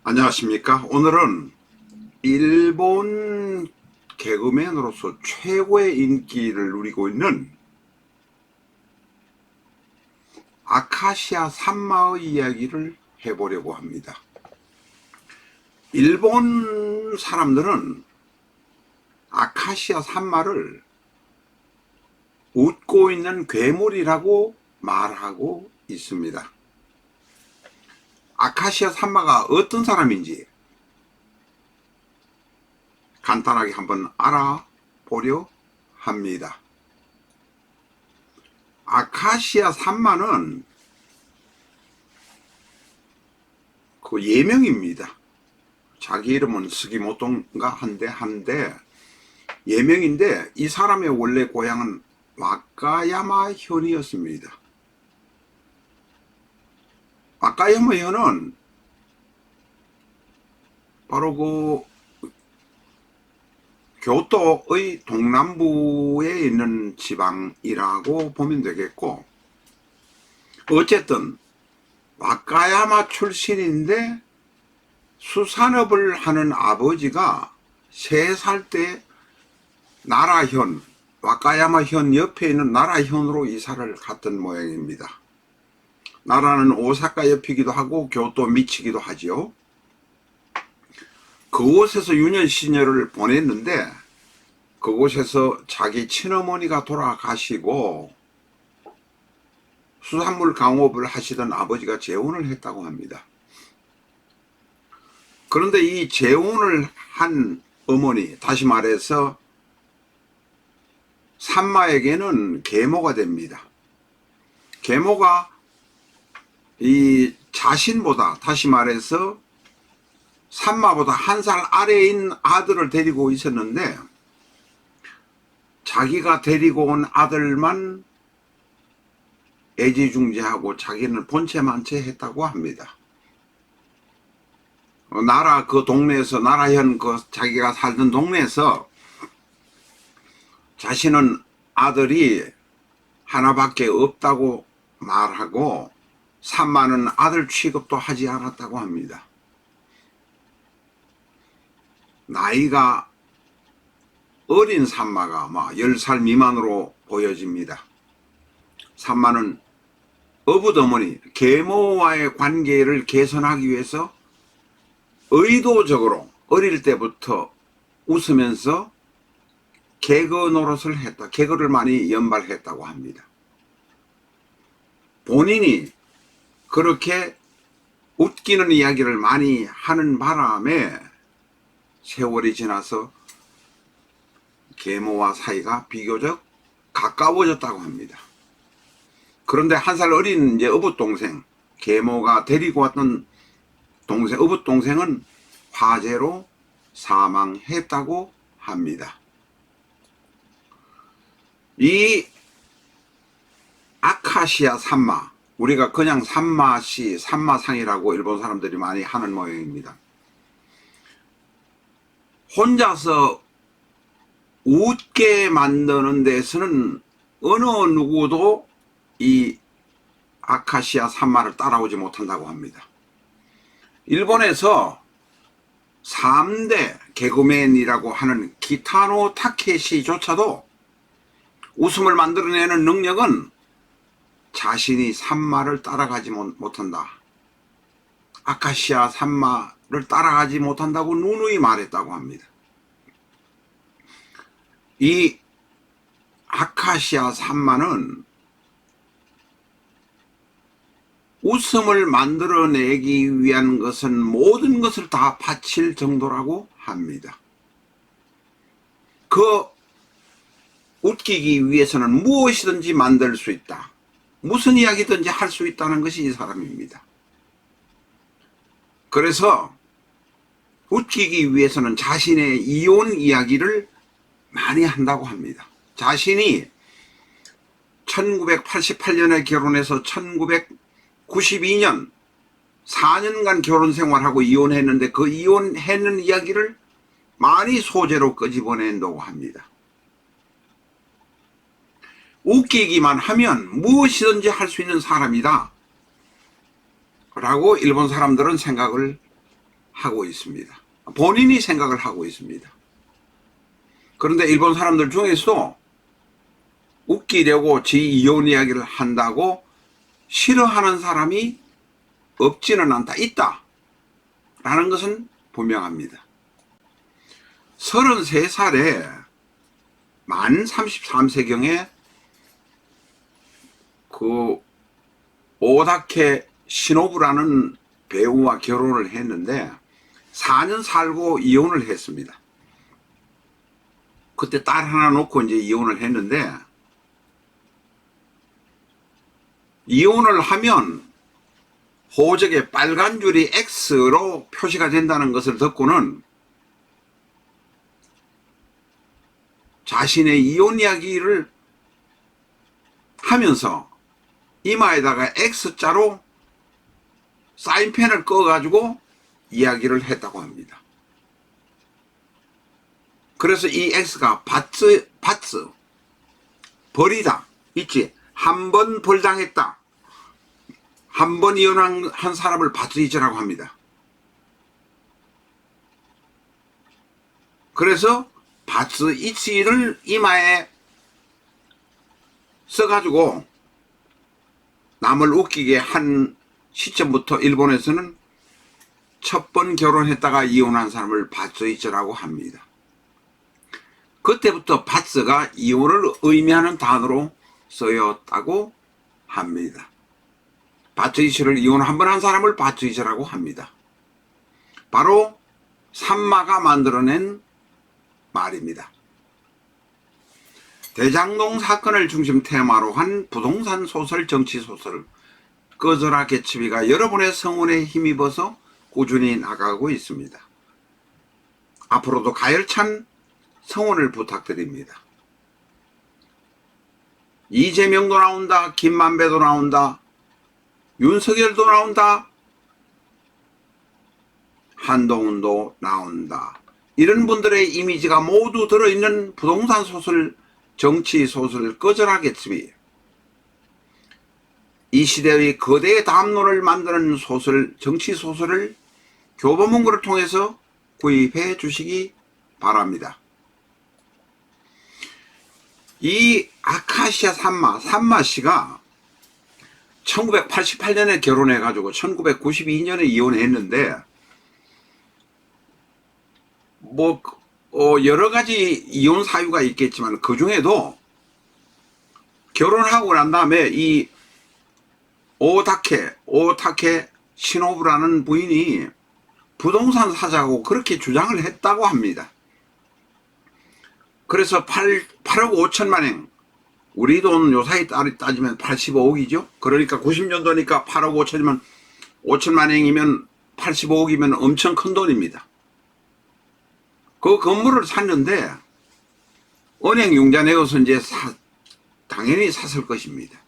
안녕하십니까. 오늘은 일본 개그맨으로서 최고의 인기를 누리고 있는 아카시아 산마의 이야기를 해보려고 합니다. 일본 사람들은 아카시아 산마를 웃고 있는 괴물이라고 말하고 있습니다. 아카시아 산마가 어떤 사람인지 간단하게 한번 알아보려 합니다. 아카시아 산마는 그 예명입니다. 자기 이름은 스기모토인가 한데 예명인데, 이 사람의 원래 고향은 와카야마 현이었습니다. 와카야마 현은 바로 그 교토의 동남부에 있는 지방이라고 보면 되겠고, 어쨌든 와카야마 출신인데 수산업을 하는 아버지가 3살 때 나라현, 와카야마 현 옆에 있는 나라현으로 이사를 갔던 모양입니다. 나라는 오사카 옆이기도 하고 교토 밑이기도 하지요. 그곳에서 유년 시절을 보냈는데, 그곳에서 자기 친어머니가 돌아가시고 수산물 강업을 하시던 아버지가 재혼을 했다고 합니다. 그런데 이 재혼을 한 어머니, 다시 말해서 산마에게는 계모가 됩니다. 계모가 이 자신보다, 다시 말해서 산마보다 1살 아래인 아들을 데리고 있었는데, 자기가 데리고 온 아들만 애지중지하고 자기는 본체만체 했다고 합니다. 나라 그 동네에서, 나라현 그 자기가 살던 동네에서 자신은 아들이 하나밖에 없다고 말하고 산마는 아들 취급도 하지 않았다고 합니다. 나이가 어린 산마가 10살 미만으로 보여집니다. 산마는 어부어머니, 계모와의 관계를 개선하기 위해서 의도적으로 어릴 때부터 웃으면서 개그 노릇을 했다. 개그를 많이 연발했다고 합니다. 본인이 그렇게 웃기는 이야기를 많이 하는 바람에 세월이 지나서 계모와 사이가 비교적 가까워졌다고 합니다. 그런데 1살 어린 이제 어붓동생, 계모가 데리고 왔던 동생, 어붓동생은 화재로 사망했다고 합니다. 이 아카시아 산마, 우리가 그냥 산마시, 산마상이라고 일본 사람들이 많이 하는 모양입니다. 혼자서 웃게 만드는 데서는 어느 누구도 이 아카시아 산마를 따라오지 못한다고 합니다. 일본에서 3대 개그맨이라고 하는 기타노 타케시조차도 웃음을 만들어내는 능력은 자신이 산마를 따라가지 못한다, 아카시아 산마를 따라가지 못한다고 누누이 말했다고 합니다. 이 아카시아 산마는 웃음을 만들어내기 위한 것은 모든 것을 다 바칠 정도라고 합니다. 그 웃기기 위해서는 무엇이든지 만들 수 있다, 무슨 이야기든지 할 수 있다는 것이 이 사람입니다. 그래서 웃기기 위해서는 자신의 이혼 이야기를 많이 한다고 합니다. 자신이 1988년에 결혼해서 1992년 4년간 결혼 생활하고 이혼했는데, 그 이혼했는 이야기를 많이 소재로 끄집어낸다고 합니다. 웃기기만 하면 무엇이든지 할 수 있는 사람이다 라고 일본 사람들은 생각을 하고 있습니다. 본인이 생각을 하고 있습니다. 그런데 일본 사람들 중에서도 웃기려고 지 이혼 이야기를 한다고 싫어하는 사람이 없지는 않다. 있다. 라는 것은 분명합니다. 33살에 만 33세경에 그 오다케 시노부라는 배우와 결혼을 했는데 4년 살고 이혼을 했습니다. 그때 딸 하나 놓고 이제 이혼을 했는데, 이혼을 하면 호적에 빨간 줄이 X로 표시가 된다는 것을 듣고는 자신의 이혼 이야기를 하면서 이마에다가 X자로 사인펜을 꺼가지고 이야기를 했다고 합니다. 그래서 이 X가 바츠, 벌이다. 있지. 한 번 벌당했다. 한 번 이혼한 사람을 바츠이츠라고 합니다. 그래서 바츠이츠를 이마에 써가지고 남을 웃기게 한 시점부터 일본에서는 첫 번 결혼했다가 이혼한 사람을 바츠이츠라고 합니다. 그때부터 바츠가 이혼을 의미하는 단어로 쓰였다고 합니다. 바츠이츠를 이혼 한 번 한 사람을 바츠이츠라고 합니다. 바로 산마가 만들어낸 말입니다. 대장동 사건을 중심 테마로 한 부동산 소설, 정치 소설 꺼져라 개츠비가 여러분의 성원에 힘입어서 꾸준히 나가고 있습니다. 앞으로도 가열찬 성원을 부탁드립니다. 이재명도 나온다, 김만배도 나온다, 윤석열도 나온다, 한동훈도 나온다. 이런 분들의 이미지가 모두 들어있는 부동산 소설, 정치 소설 꺼져라 개츠비. 이 시대의 거대의 담론을 만드는 소설, 정치 소설을 교보문고를 통해서 구입해 주시기 바랍니다. 이 아카시아 산마 씨가 1988년에 결혼해가지고 1992년에 이혼했는데, 여러 가지 이혼 사유가 있겠지만 그 중에도 결혼하고 난 다음에 이 오타케 시노부라는 부인이 부동산 사자고 그렇게 주장을 했다고 합니다. 그래서 8억 5천만 엔, 우리 돈 요사이 따지면 85억이죠. 그러니까 90년도니까 8억 5천이면 5천만 엔이면 85억이면 엄청 큰 돈입니다. 그 건물을 샀는데 은행 융자 내어서 이제 당연히 샀을 것입니다.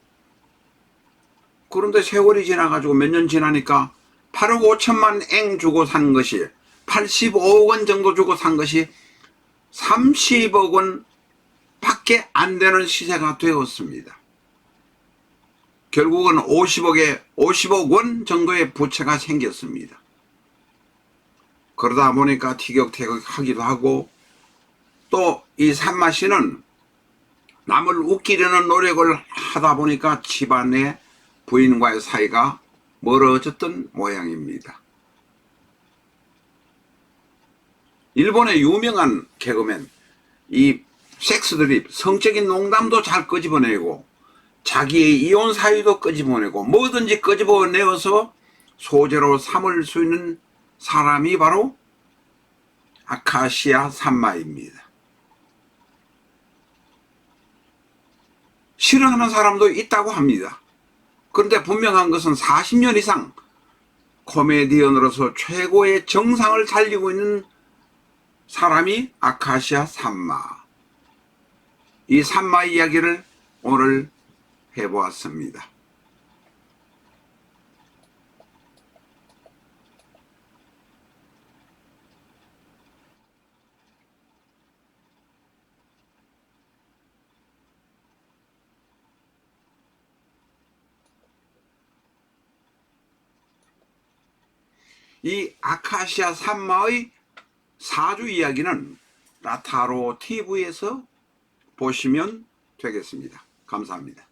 그런데 세월이 지나가지고 몇 년 지나니까 8억 5천만 엔 주고 산 것이 85억 원 정도 주고 산 것이 30억 원 밖에 안 되는 시세가 되었습니다. 결국은 50억 원 정도의 부채가 생겼습니다. 그러다 보니까 티격태격하기도 하고, 또 이 산마 씨는 남을 웃기려는 노력을 하다 보니까 집안의 부인과의 사이가 멀어졌던 모양입니다. 일본의 유명한 개그맨, 이 섹스드립, 성적인 농담도 잘 끄집어내고 자기의 이혼 사유도 끄집어내고 뭐든지 끄집어내어서 소재로 삼을 수 있는 사람이 바로 아카시아 산마입니다. 싫어하는 사람도 있다고 합니다. 그런데 분명한 것은 40년 이상 코미디언으로서 최고의 정상을 달리고 있는 사람이 아카시아 산마. 이 산마 이야기를 오늘 해보았습니다. 이 아카시아 산마의 사주 이야기는 라타로 TV에서 보시면 되겠습니다. 감사합니다.